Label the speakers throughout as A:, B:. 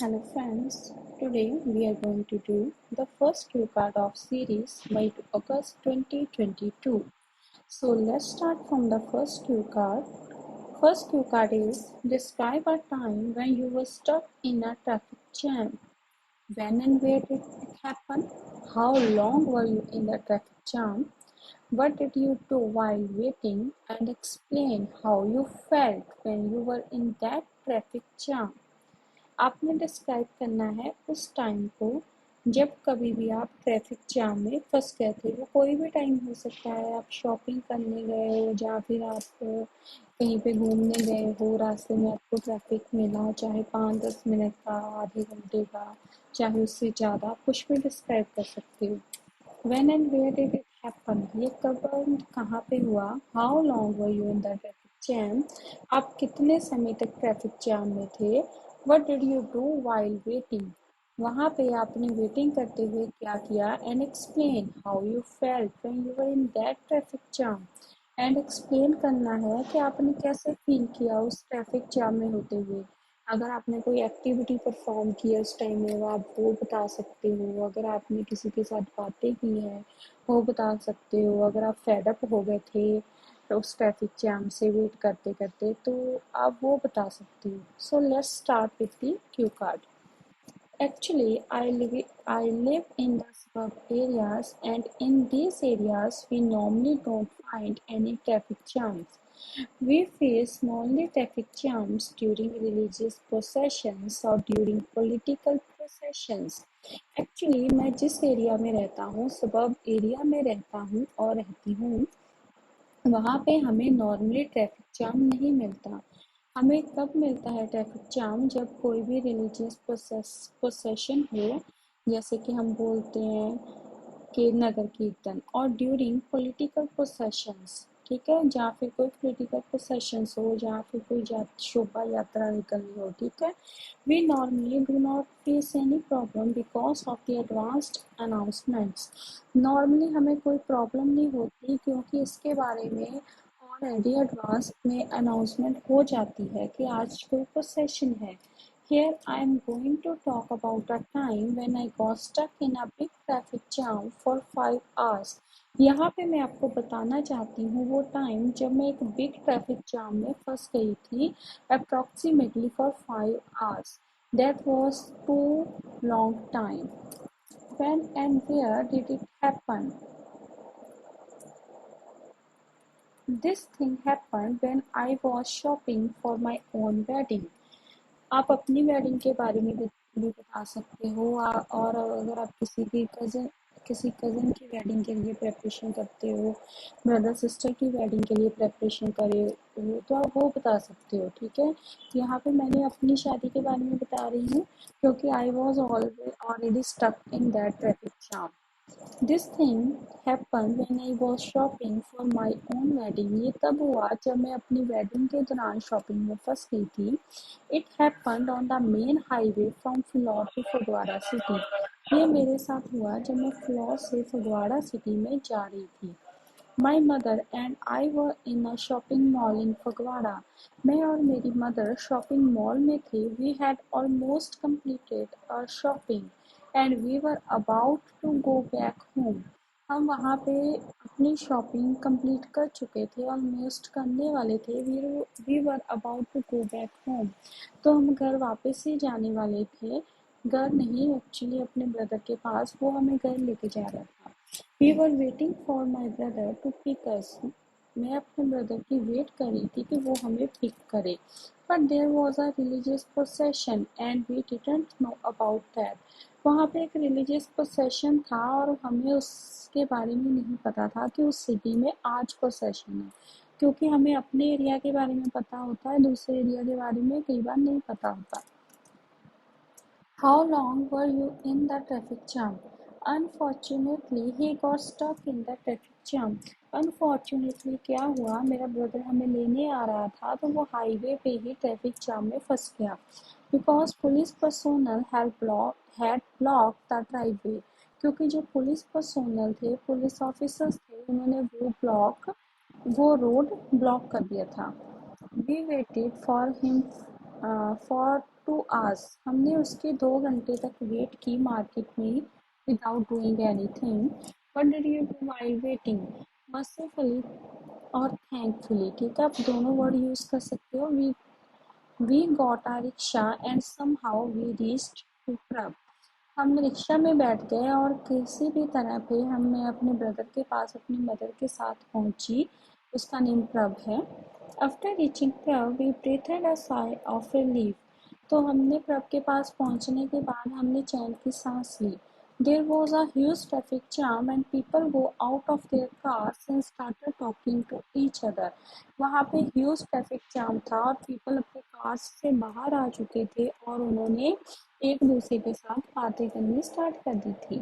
A: Hello friends, today we are going to do the first cue card of series by August 2022. So let's start from the first cue card. First cue card is describe a time when you were stuck in a traffic jam. When and where did it happen? How long were you in the traffic jam? What did you do while waiting? And explain how you felt when you were in that traffic jam. आपने describe करना है उस time को जब कभी भी आप traffic jam में फंस गए थे। वो कोई भी टाइम हो सकता है, आप शॉपिंग करने गए हो या फिर आप कहीं पे घूमने गए हो, रास्ते में आपको ट्रैफिक मिला, चाहे 5-10 मिनट का, आधे घंटे का, चाहे उससे ज़्यादा, कुछ भी डिस्क्राइब कर सकते हो। When and where did it happen, ये कब और कहाँ पे हुआ। How long were you in the traffic jam, आप कितने समय तक ट्रैफिक जैम में थे। What did you do while waiting, वहाँ पे आपने वेटिंग करते हुए क्या किया। And explain how you felt when you were in that traffic jam, and explain करना है कि आपने कैसे फील किया उस ट्रैफिक जैम में होते हुए। अगर आपने कोई एक्टिविटी परफॉर्म की है उस टाइम में, आप वो बता सकते हो। अगर आपने किसी के साथ बातें की हैं वो बता सकते हो। अगर आप फेड अप हो गए थे तो उस ट्रैफिक जैम से वेट करते करते, तो आप वो बता सकते हो। So let's start with the Q card. Actually, I live in the suburb areas, and in these areas we normally don't find any traffic jams. We face mainly traffic jams during religious processions or during political processions. Actually, मैं जिस area में रहता हूँ, सबब area में रहता हूँ और रहती हूँ, वहाँ पे हमें नॉर्मली ट्रैफिक जाम नहीं मिलता। हमें कब मिलता है ट्रैफिक जाम, जब कोई भी रिलीजियस प्रोसेशन हो, जैसे कि हम बोलते हैं कि नगर कीर्तन, और ड्यूरिंग पॉलिटिकल प्रोसेशंस, ठीक है, जहाँ फिर कोई पॉलिटिकल प्रोसेशंस हो, जहाँ फिर कोई शोभा यात्रा निकलनी हो, ठीक है। We normally do not face any problem because of the advanced announcements. Normally हमें कोई प्रॉब्लम नहीं होती क्योंकि इसके बारे में ऑलरेडी एडवांस में अनाउंसमेंट हो जाती है कि आज कोई प्रोसेशन है। Here I am going to talk about a time when I got stuck in a big traffic jam for 5 hours. यहाँ पे मैं आपको बताना चाहती हूँ वो टाइम जब मैं एक बिग ट्रैफिक जाम में फंस गई थी approximately for 5 hours. That was too long time. When and where did it happen? This thing happened when I was shopping for my own wedding. आप अपनी वेडिंग के बारे में भी बता सकते हो। और अगर आप किसी कज़न की वेडिंग के लिए प्रेपरेशन करते हो, ब्रदर सिस्टर की वेडिंग के लिए प्रेपरेशन करे हो, तो आप वो बता सकते हो, ठीक है। यहाँ पे मैंने अपनी शादी के बारे में बता रही हूँ क्योंकि I was already stuck in that traffic jam. This thing happen when I was shopping for my own wedding, ये तब हुआ जब मैं अपनी वेडिंग के दौरान शॉपिंग में फंस गई थी। It happened on the main highway from Phillaur to Phagwara city, ये मेरे साथ हुआ जब मैं फिलौर से फगवाड़ा सिटी में जा रही थी। My mother and I were in a shopping mall in Phagwara, मैं और मेरी मदर शॉपिंग मॉल में थे। We had almost completed our shopping and we were about to go back home. हम वहाँ पे अपनी शॉपिंग कंप्लीट कर चुके थे, ऑलमोस्ट करने वाले थे। We were about to go back home, तो हम घर वापस ही जाने वाले थे। घर नहीं, एक्चुअली अपने ब्रदर के पास, वो हमें घर लेके जा रहा था। We were waiting for my brother to pick us, मैं अपने ब्रदर की वेट कर रही थी कि वो हमें पिक करे। But there was a religious procession and we didn't know about that, वहाँ पे एक रिलीजियस प्रोसेशन था और हमें उसके बारे में नहीं पता था कि उस सिटी में आज प्रोसेशन है, क्योंकि हमें अपने एरिया के बारे में पता होता है, दूसरे एरिया के बारे में कई बार नहीं पता होता। How long were you in the traffic jam? Unfortunately, he got stuck in the traffic jam. Unfortunately क्या हुआ, मेरा ब्रदर हमें लेने आ रहा था तो वो हाईवे पे ही ट्रैफिक जाम में फंस गया। Because police personnel had blocked the driveway. क्योंकि जो पुलिस पर्सोनल थे, पुलिस ऑफिसर्स थे, उन्होंने वो रोड ब्लॉक कर दिया था। We waited for him for 2 hours. हमने उसके 2 घंटे तक वेट की मार्केट में without doing anything. What did you do while waiting? Mercifully और thankfully, ठीक है, आप दोनों वर्ड यूज कर सकते हो. We got a rickshaw and somehow we reached to Prab. हम रिक्शा में बैठ गए और किसी भी तरह पे मैं अपने ब्रदर के पास अपनी मदर के साथ पहुंची. उसका नेम प्रभ है. After reaching Prabh we breathed a sigh of relief. तो हमने प्रभ के पास पहुंचने के बाद हमने चैन की सांस ली. There was a huge traffic jam and people go out of their cars and started talking to each other. वहाँ पे ह्यूज ट्रैफिक जाम था और पीपल अपने कार्स से बाहर आ चुके थे और उन्होंने एक दूसरे के साथ बातें करनी स्टार्ट कर दी थी.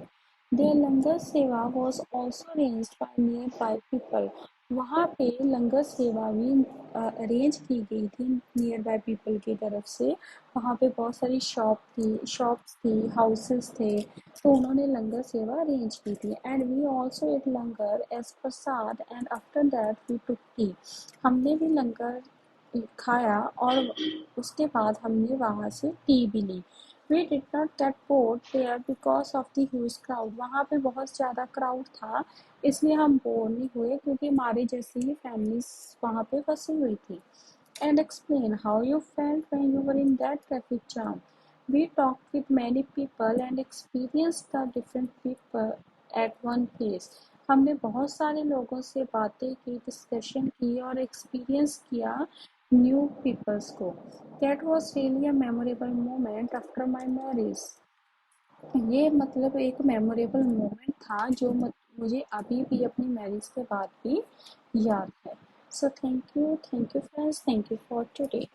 A: देयर लंगर सेवा was also arranged bye near by people. वहाँ पे लंगर सेवा भी अरेंज की गई थी नियर बाय पीपल की तरफ से. वहाँ पे बहुत सारी शॉप्स थी, हाउसेस थे, तो उन्होंने लंगर सेवा अरेंज की थी. And we also ate langar as prasad and after that we took tea. हमने भी लंगर खाया और उसके बाद हमने वहाँ से टी भी ली. We did not get board there because of the huge crowd. वहाँ पे बहुत ज़्यादा क्राउड था इसलिए हम बोर नहीं हुए क्योंकि हमारे जैसी ही फैमिलीज वहाँ पे फंसी हुई थी. And explain how you felt when you were in that traffic jam. We talked with many people and experienced the different people at one place. हमने बहुत सारे लोगों से बातें की, डिस्कशन की और एक्सपीरियंस किया न्यू पीपल्स को. That was really a memorable moment after my marriage. ये मतलब एक मेमोरेबल मोमेंट था जो मुझे अभी भी अपनी मैरिज के बाद भी याद है. So thank you friends, thank you for today.